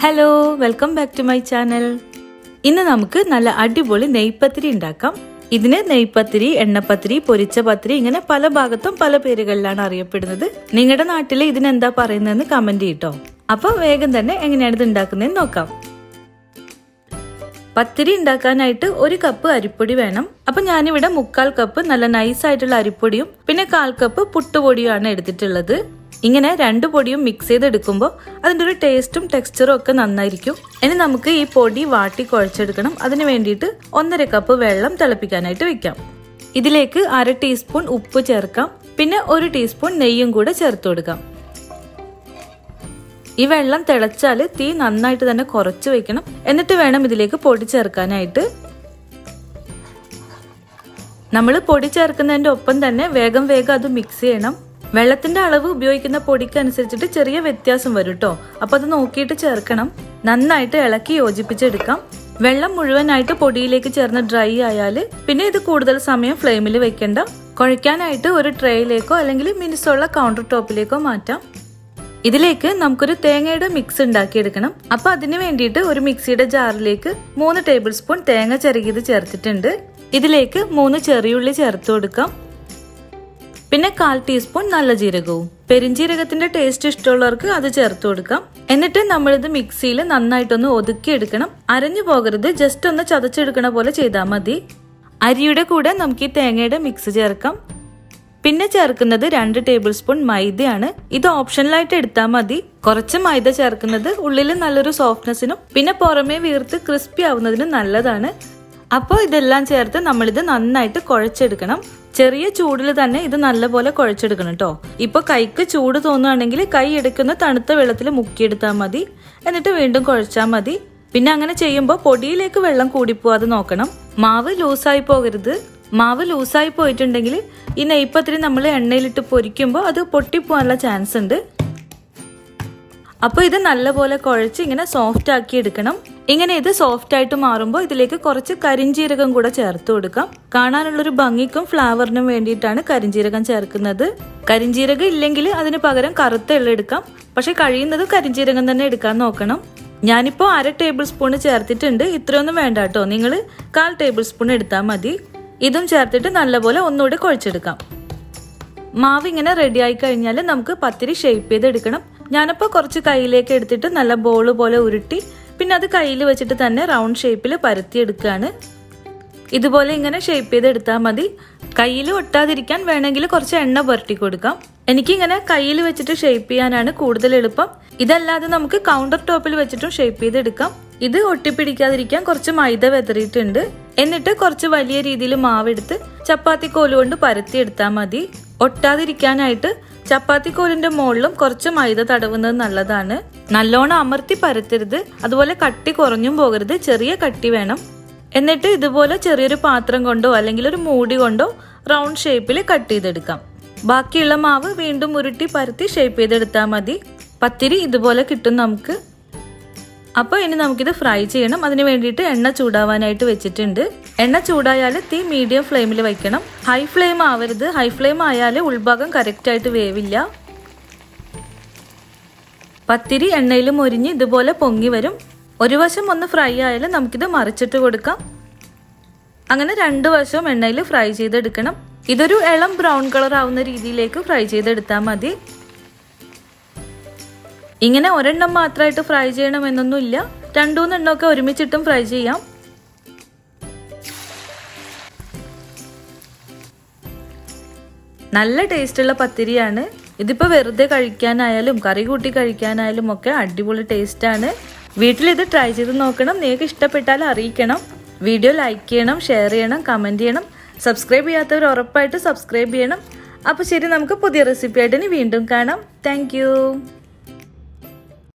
Hello, welcome back to my channel. ഇന്ന് നമുക്ക് നല്ല അടിപൊളി നെയ്പത്തിരി ഉണ്ടാക്കാം. ഇതിനെ നെയ്പത്തിരി, എണ്ണപ്പത്തിരി, പൊരിച്ച പത്തിരി ഇങ്ങനെ പല ഭാഗത്തും പല പേരുകളിലാണ് അറിയപ്പെടുന്നത്. നിങ്ങളുടെ നാട്ടിൽ ഇതിന് എന്താ പറയുന്നതെന്ന് കമന്റ് ചെയ്യട്ടോ. അപ്പോൾ വേഗം തന്നെ എങ്ങനെയാണ് ഇത് ഉണ്ടാക്കുന്നതെന്ന് നോക്കാം. പത്തിരി ഉണ്ടാക്കാനായിട്ട് 1 കപ്പ് അരിപ്പൊടി വേണം. അപ്പോൾ ഞാൻ ഇവിടെ 1/4 കപ്പ് നല്ല നൈസ് ആയിട്ടുള്ള അരിപ്പൊടിയും പിന്നെ 1/4 കപ്പ് പുട്ടുപൊടിയുമാണ് എടുത്തിട്ടുള്ളത്. ഇങ്ങനെ രണ്ട് പൊടിയും മിക്സ് ചെയ്തെടുക്കുമ്പോൾ അതിൻ്റെ ഒരു ടേസ്റ്റും ടെക്സ്ചറും ഒക്കെ നന്നായിരിക്കും. ഇനി നമുക്ക് ഈ പൊടി വാട്ടി കുഴച്ചെടുക്കണം. അതിന് വേണ്ടിയിട്ട് 1/2 കപ്പ് വെള്ളം തിളപ്പിക്കാനായിട്ട് വെക്കാം. ഇതിലേക്ക് 1/2 ടീസ്പൂൺ ഉപ്പ് ചേർക്കാം. പിന്നെ 1 ടീസ്പൂൺ നെയ്യും കൂടെ ചേർത്ത് കൊടുക്കാം. ഈ വെള്ളം തിളച്ചാൽ തീ നന്നായിട്ട് തന്നെ കുറച്ച് വെക്കണം. എന്നിട്ട് വേണം ഇതിലേക്ക് പൊടി ചേർക്കാനായിട്ട്. നമ്മൾ പൊടി ചേർക്കുന്നതിൻ്റെ ഒപ്പം തന്നെ വേഗം അത് മിക്സ് ചെയ്യണം. വെള്ളത്തിന്റെ അളവ് ഉപയോഗിക്കുന്ന പൊടിക്ക് അനുസരിച്ചിട്ട് ചെറിയ വ്യത്യാസം വരും കേട്ടോ. അപ്പൊ അത് നോക്കിയിട്ട് ചേർക്കണം. നന്നായിട്ട് ഇളക്കി യോജിപ്പിച്ചെടുക്കാം. വെള്ളം മുഴുവനായിട്ട് പൊടിയിലേക്ക് ചേർന്ന് ഡ്രൈ ആയാൽ പിന്നെ ഇത് കൂടുതൽ സമയം ഫ്ലെയിമിൽ വെക്കേണ്ട. കുഴയ്ക്കാനായിട്ട് ഒരു ട്രേയിലേക്കോ അല്ലെങ്കിൽ മിനുസമുള്ള കൗണ്ടർ ടോപ്പിലേക്കോ മാറ്റാം. ഇതിലേക്ക് നമുക്കൊരു തേങ്ങയുടെ മിക്സ് ഉണ്ടാക്കിയെടുക്കണം. അപ്പൊ അതിന് വേണ്ടിയിട്ട് ഒരു മിക്സിയുടെ ജാറിലേക്ക് 3 ടേബിൾ സ്പൂൺ തേങ്ങ ചിരകിയത് ചേർത്തിട്ടുണ്ട്. ഇതിലേക്ക് 3 ചെറിയുള്ളി ചേർത്ത് കൊടുക്കാം. പിന്നെ 1/4 ടീസ്പൂൺ നല്ല ജീരകവും. പെരിഞ്ജീരകത്തിന്റെ ടേസ്റ്റ് ഇഷ്ടമുള്ളവർക്ക് അത് ചേർത്ത് കൊടുക്കാം. എന്നിട്ട് നമ്മളിത് മിക്സിയിൽ നന്നായിട്ടൊന്ന് ഒതുക്കിയെടുക്കണം. അരഞ്ഞു പോകരുത്, ജസ്റ്റ് ഒന്ന് ചതച്ചെടുക്കണ പോലെ ചെയ്താൽ മതി. അരിയുടെ കൂടെ നമുക്ക് ഈ തേങ്ങയുടെ മിക്സ് ചേർക്കാം. പിന്നെ ചേർക്കുന്നത് 2 ടേബിൾ സ്പൂൺ മൈദയാണ്. ഇത് ഓപ്ഷണലായിട്ട് എടുത്താൽ മതി. കുറച്ച് മൈദ ചേർക്കുന്നത് ഉള്ളിൽ നല്ലൊരു സോഫ്റ്റ്നെസ്സിനും പിന്നെ പുറമേ വീർത്ത് ക്രിസ്പി ആവുന്നതിനും നല്ലതാണ്. അപ്പോൾ ഇതെല്ലാം ചേർത്ത് നമ്മളിത് നന്നായിട്ട് കുഴച്ചെടുക്കണം. ചെറിയ ചൂടിൽ തന്നെ ഇത് നല്ലപോലെ കുഴച്ചെടുക്കണം കേട്ടോ. ഇപ്പൊ കൈക്ക് ചൂട് തോന്നുകയാണെങ്കിൽ കൈ ഇടയ്ക്കൊന്ന് തണുത്ത വെള്ളത്തിൽ മുക്കിയെടുത്താൽ മതി. എന്നിട്ട് വീണ്ടും കുഴച്ചാൽ മതി. പിന്നെ അങ്ങനെ ചെയ്യുമ്പോൾ പൊടിയിലേക്ക് വെള്ളം കൂടിപ്പോവാതെ നോക്കണം. മാവ് ലൂസായി പോകരുത്. മാവ് ലൂസായി പോയിട്ടുണ്ടെങ്കിൽ ഈ നെയ്പത്തിരി നമ്മൾ എണ്ണയിലിട്ട് പൊരിക്കുമ്പോൾ അത് പൊട്ടിപ്പോവാനുള്ള ചാൻസ് ഉണ്ട്. അപ്പോൾ ഇത് നല്ലപോലെ കുഴച്ച് ഇങ്ങനെ സോഫ്റ്റ് ആക്കി എടുക്കണം. ഇങ്ങനെ ഇത് സോഫ്റ്റ് ആയിട്ട് മാറുമ്പോൾ ഇതിലേക്ക് കുറച്ച് കരിഞ്ജീരകം കൂടെ ചേർത്ത് കൊടുക്കാം. കാണാനുള്ളൊരു ഭംഗിക്കും ഫ്ലേവറിനും വേണ്ടിയിട്ടാണ് കരിഞ്ജീരകം ചേർക്കുന്നത്. കരിഞ്ജീരകം ഇല്ലെങ്കിൽ അതിന് പകരം കറുത്ത എള്ള് എടുക്കാം. പക്ഷെ കഴിയുന്നത് കരിഞ്ജീരകം തന്നെ എടുക്കാൻ നോക്കണം. ഞാനിപ്പോൾ 1/2 ടേബിൾ സ്പൂൺ ചേർത്തിട്ടുണ്ട്. ഇത്രയൊന്നും വേണ്ട കേട്ടോ. നിങ്ങൾ 1/4 ടേബിൾ സ്പൂൺ എടുത്താൽ മതി. ഇതും ചേർത്തിട്ട് നല്ലപോലെ ഒന്നുകൂടി കുഴച്ചെടുക്കാം. മാവ് ഇങ്ങനെ റെഡി ആയി കഴിഞ്ഞാൽ നമുക്ക് പത്തിരി ഷേപ്പ് ചെയ്തെടുക്കണം. ഞാനിപ്പോൾ കുറച്ച് കയ്യിലേക്ക് എടുത്തിട്ട് നല്ല ബോള് പോലെ ഉരുട്ടി പിന്നെ അത് കയ്യിൽ വെച്ചിട്ട് തന്നെ റൗണ്ട് ഷേപ്പിൽ പരത്തിയെടുക്കുകയാണ്. ഇതുപോലെ ഇങ്ങനെ ഷേപ്പ് ചെയ്തെടുത്താൽ മതി. കയ്യിൽ ഒട്ടാതിരിക്കാൻ വേണമെങ്കിൽ കുറച്ച് എണ്ണ പുരട്ടി കൊടുക്കാം. എനിക്കിങ്ങനെ കയ്യിൽ വെച്ചിട്ട് ഷേപ്പ് ചെയ്യാനാണ് കൂടുതൽ എളുപ്പം. ഇതല്ലാതെ നമുക്ക് കൗണ്ടർ ടോപ്പിൽ വെച്ചിട്ടും ഷേപ്പ് ചെയ്തെടുക്കാം. ഇത് ഒട്ടിപ്പിടിക്കാതിരിക്കാൻ കുറച്ച് മൈദ വെതറിയിട്ടുണ്ട്. എന്നിട്ട് കുറച്ച് വലിയ രീതിയിൽ മാവെടുത്ത് ചപ്പാത്തി കോല് കൊണ്ട് പരത്തിയെടുത്താൽ മതി. ഒട്ടാതിരിക്കാനായിട്ട് ചപ്പാത്തി കോലിന്റെ മുകളിലും കുറച്ച് മൈദ തടവുന്നത് നല്ലതാണ്. നല്ലോണം അമർത്തി പരത്തരുത്. അതുപോലെ കട്ടി കുറഞ്ഞും പോകരുത്, ചെറിയ കട്ടി വേണം. എന്നിട്ട് ഇതുപോലെ ചെറിയൊരു പാത്രം കൊണ്ടോ അല്ലെങ്കിൽ ഒരു മൂടി കൊണ്ടോ റൗണ്ട് ഷേപ്പിൽ കട്ട് ചെയ്തെടുക്കാം. ബാക്കിയുള്ള മാവ് വീണ്ടും ഉരുട്ടി പരത്തി ഷേപ്പ് ചെയ്തെടുത്താൽ മതി. പത്തിരി ഇതുപോലെ കിട്ടും നമുക്ക്. അപ്പോൾ ഇനി നമുക്കിത് ഫ്രൈ ചെയ്യണം. അതിന് വേണ്ടിയിട്ട് എണ്ണ ചൂടാവാനായിട്ട് വെച്ചിട്ടുണ്ട്. എണ്ണ ചൂടായാൽ തീ മീഡിയം ഫ്ലെയിമിൽ വെക്കണം. ഹൈ ഫ്ലെയിം ആവരുത്. ഹൈ ഫ്ലെയിം ആയാൽ ഉൾഭാഗം കറക്റ്റായിട്ട് വേവില്ല. പത്തിരി എണ്ണയിൽ മൊരിഞ്ഞ് ഇതുപോലെ പൊങ്ങി വരും. ഒരു വശം ഒന്ന് ഫ്രൈ ആയാൽ നമുക്കിത് മറിച്ചിട്ട് കൊടുക്കാം. അങ്ങനെ 2 വശവും എണ്ണയിൽ ഫ്രൈ ചെയ്തെടുക്കണം. ഇതൊരു ഇളം ബ്രൗൺ കളർ ആവുന്ന രീതിയിലേക്ക് ഫ്രൈ ചെയ്തെടുത്താൽ മതി. ഇങ്ങനെ ഒരെണ്ണം മാത്രമായിട്ട് ഫ്രൈ ചെയ്യണമെന്നൊന്നുമില്ല. 2-3 എണ്ണമൊക്കെ ഒരുമിച്ചിട്ടും ഫ്രൈ ചെയ്യാം. നല്ല ടേസ്റ്റുള്ള പത്തിരിയാണ്. ഇതിപ്പോൾ വെറുതെ കഴിക്കാനായാലും കറി കൂട്ടി കഴിക്കാനായാലും ഒക്കെ അടിപൊളി ടേസ്റ്റാണ്. വീട്ടിലിത് ട്രൈ ചെയ്ത് നോക്കണം. നിങ്ങൾക്ക് ഇഷ്ടപ്പെട്ടാൽ അറിയിക്കണം. വീഡിയോ ലൈക്ക് ചെയ്യണം, ഷെയർ ചെയ്യണം, കമൻറ്റ് ചെയ്യണം. സബ്സ്ക്രൈബ് ചെയ്യാത്തവർ ഉറപ്പായിട്ട് സബ്സ്ക്രൈബ് ചെയ്യണം. അപ്പോൾ ശരി, നമുക്ക് പുതിയ റെസിപ്പി ആയിട്ട് ഇനി വീണ്ടും കാണാം. താങ്ക്